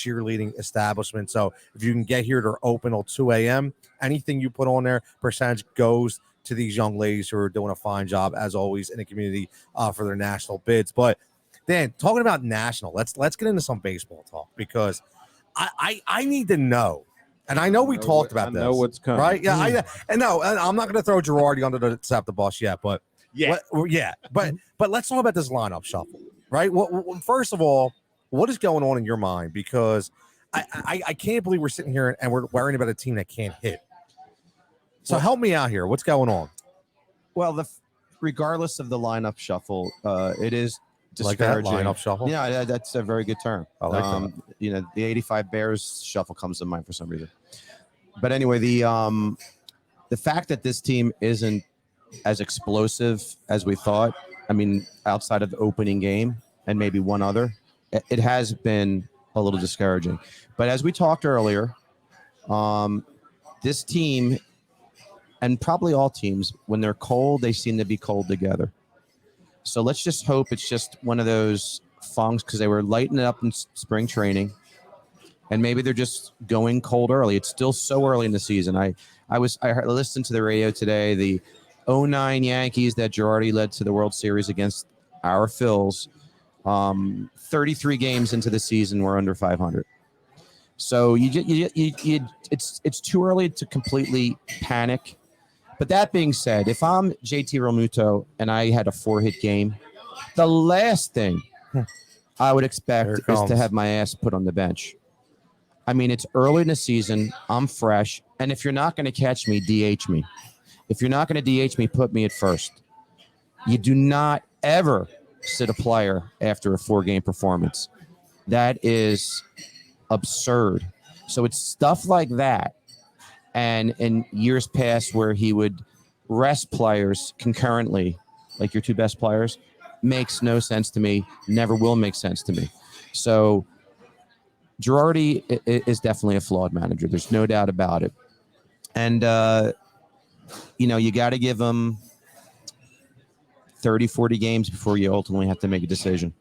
cheerleading establishment. So if you can get here, they're open till 2 a.m. Anything you put on there, percentage goes to these young ladies who are doing a fine job, as always, in the community for their national bids. But Dan, talking about national, let's get into some baseball talk, because I need to know. And I know we talked about this. I know what's coming. Right? Yeah, I'm not going to throw Girardi under the bus yet, but but let's talk about this lineup shuffle, right? Well, first of all, what is going on in your mind? Because I can't believe we're sitting here and we're worrying about a team that can't hit. So help me out here. What's going on? Well, regardless of the lineup shuffle, it is discouraging. Like that lineup shuffle? Yeah, that's a very good term. I like that. You know, the 85 Bears shuffle comes to mind for some reason. But anyway, the fact that this team isn't as explosive as we thought, I mean, outside of the opening game and maybe one other, it has been a little discouraging. But as we talked earlier, this team, and probably all teams, when they're cold, they seem to be cold together. So let's just hope it's just one of those funks, because they were lighting it up in spring training, and maybe they're just going cold early. It's still so early in the season. I listened to the radio today. The 09 Yankees that Girardi led to the World Series against our Phillies, 33 games into the season, we're under 500. So it's too early to completely panic. But that being said, if I'm JT Realmuto and I had a 4-hit game, the last thing I would expect is to have my ass put on the bench. I mean, it's early in the season. I'm fresh. And if you're not going to catch me, DH me. If you're not going to DH me, put me at first. You do not ever sit a player after a 4-game performance. That is absurd. So it's stuff like that. And in years past where he would rest players concurrently, like your two best players, makes no sense to me, never will make sense to me. So Girardi is definitely a flawed manager. There's no doubt about it. And, you got to give him 30, 40 games before you ultimately have to make a decision.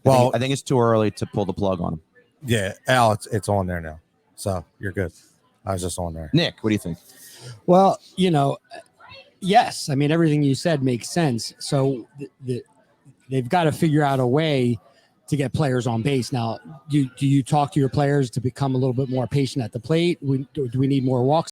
I think it's too early to pull the plug on him. Yeah, Al, it's on there now. So you're good. I was just on there. Nick, what do you think? Well, yes. I mean, everything you said makes sense. So they've got to figure out a way to get players on base. Now, do you talk to your players to become a little bit more patient at the plate? Do we need more walks?